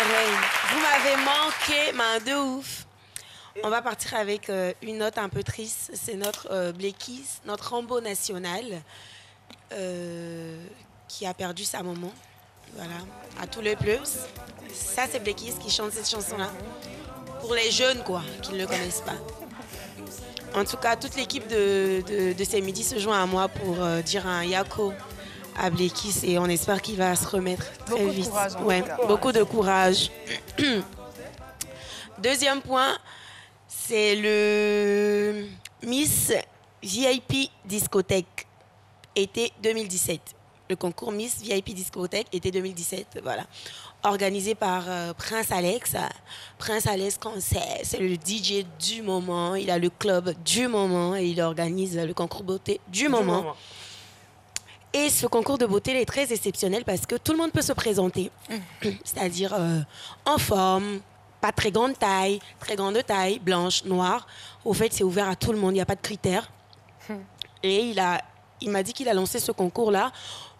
reines. Vous m'avez manqué, main de ouf. On va partir avec une note un peu triste. C'est notre Blackies, notre Rambo national, qui a perdu sa maman. Voilà, à tous les plus. Ça, c'est Blackies qui chante cette chanson-là. Pour les jeunes, quoi, qui ne le connaissent pas. En tout cas, toute l'équipe de ces midis se joint à moi pour dire un Yako à Blackies et on espère qu'il va se remettre très vite. Beaucoup de courage. Ouais, beaucoup de courage. Deuxième point, c'est le Miss VIP Discothèque été 2017. Le concours Miss VIP Discothèque été 2017, voilà. Organisé par Prince Alex. Prince Alex, c'est le DJ du moment. Il a le club du moment et il organise le concours beauté du moment. Et ce concours de beauté est très exceptionnel parce que tout le monde peut se présenter. C'est-à-dire en forme, pas très grande taille, blanche, noire. Au fait, c'est ouvert à tout le monde, il n'y a pas de critères. Et il m'a dit qu'il a lancé ce concours-là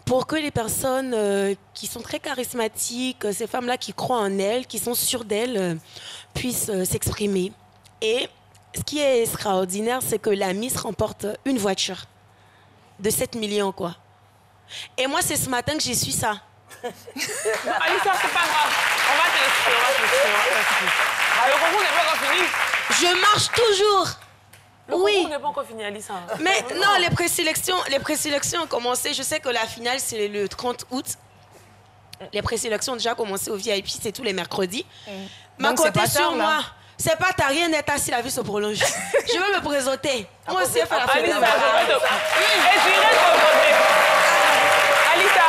pour que les personnes qui sont très charismatiques, ces femmes-là qui croient en elles, qui sont sûres d'elles, puissent s'exprimer. Et ce qui est extraordinaire, c'est que la Miss remporte une voiture de 7 millions, quoi. Et moi, c'est ce matin que j'ai su ça. Alissa, c'est pas grave. On va te laisser. Le concours n'est pas encore fini. Je marche toujours. Le concours n'est pas encore fini, Alissa. Mais non, les présélections ont commencé. Je sais que la finale, c'est le 30 août. Les présélections ont déjà commencé au VIP, c'est tous les mercredis. Ma côté sur moi. C'est pas t'as rien d'être assis, la vie se prolonge. Je veux me présenter. Moi aussi, je fais la fête. Alissa, Alissa,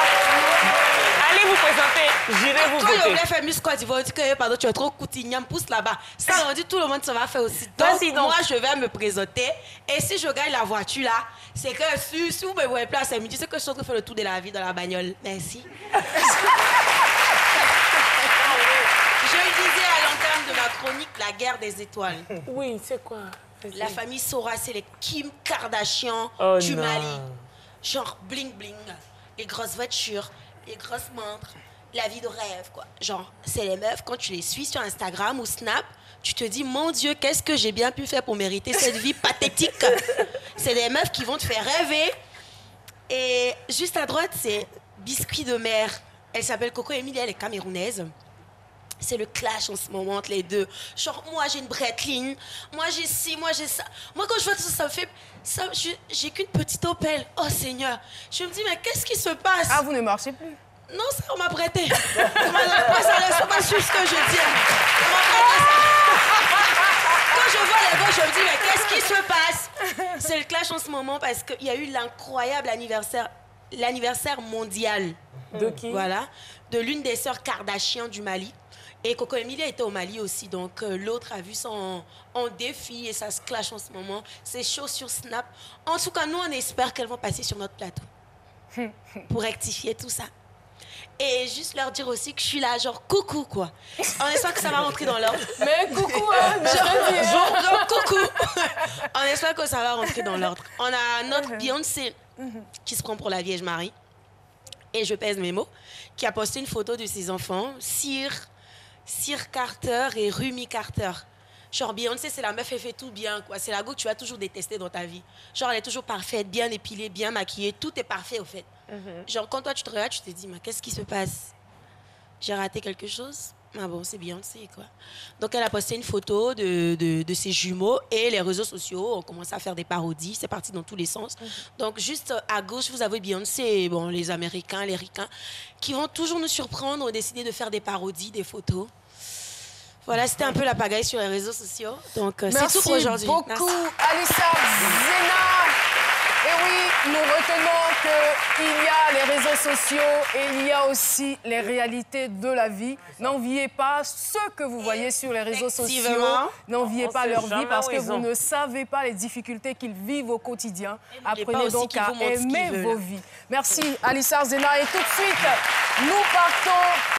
allez vous présenter. J'irai vous voter. Quand on fait Miss Côte d'Ivoire, on dit que pardon, tu es trop coutignam, pousse là-bas. Ça, on dit tout le monde, ça va faire aussi. Donc, moi, je vais me présenter. Et si je gagne la voiture là, c'est que si vous me voyez plus à samedi, c'est que je suis en train de faire le tour de la vie dans la bagnole. Merci. Je le disais à l'entame de ma chronique, la guerre des étoiles. Oui, c'est quoi? La famille Sora, c'est les Kim Kardashian du Mali. Genre bling bling, les grosses voitures, les grosses montres, la vie de rêve, quoi. Genre, c'est les meufs, quand tu les suis sur Instagram ou Snap, tu te dis, mon Dieu, qu'est-ce que j'ai bien pu faire pour mériter cette vie pathétique. C'est des meufs qui vont te faire rêver. Et juste à droite, c'est Biscuit de mer. Elle s'appelle Coco Emilia, elle est camerounaise. C'est le clash en ce moment entre les deux. Genre, moi, j'ai une Breitling. Moi, j'ai ci, moi, j'ai ça. Moi, quand je vois tout ça, ça me fait... J'ai qu'une petite Opel. Oh, Seigneur. Je me dis, mais qu'est-ce qui se passe? Ah, vous ne marchez plus? Non, ça, on m'a prêté. Ça laisse pas suivre ce que je dis. On m'a prêté ça. Quand je vois les gars, je me dis, mais qu'est-ce qui se passe? C'est le clash en ce moment parce qu'il y a eu l'incroyable l'anniversaire mondial. De qui? Voilà. De l'une des sœurs Kardashian du Mali. Et Coco Emilia était au Mali aussi, donc l'autre a vu ça en défi et ça se clash en ce moment. C'est chaud sur Snap. En tout cas, nous, on espère qu'elles vont passer sur notre plateau pour rectifier tout ça. Et juste leur dire aussi que je suis là, genre coucou, quoi. On espère que ça va rentrer dans l'ordre. Mais coucou, hein, genre coucou. On espère que ça va rentrer dans l'ordre. On a notre Beyoncé qui se prend pour la Vierge Marie. Et je pèse mes mots. Qui a posté une photo de ses enfants, Sir Carter et Rumi Carter. Genre, Beyoncé, c'est la meuf, elle fait tout bien, quoi. C'est la go que tu vas toujours détester dans ta vie. Genre, elle est toujours parfaite, bien épilée, bien maquillée. Tout est parfait, au fait. Genre, quand toi, tu te regardes, tu te dis, mais qu'est-ce qui se passe? J'ai raté quelque chose? Ah bon, c'est Beyoncé, quoi. Donc, elle a posté une photo de ses jumeaux et les réseaux sociaux ont commencé à faire des parodies. C'est parti dans tous les sens. Donc, juste à gauche, vous avez Beyoncé et bon, les Américains, les Ricains, qui vont toujours nous surprendre, ont décidé de faire des parodies, des photos. Voilà, c'était un peu la pagaille sur les réseaux sociaux. Donc, c'est tout pour aujourd'hui. Merci beaucoup, Alissa Zena. Et oui, nous retenons qu'il y a les réseaux sociaux et il y a aussi les réalités de la vie. N'enviez pas ceux que vous voyez sur les réseaux sociaux. N'enviez pas leur vie parce que vous ne savez pas les difficultés qu'ils vivent au quotidien. Apprenez donc à aimer vos vies. Merci, Alissa Zena. Et tout de suite, nous partons...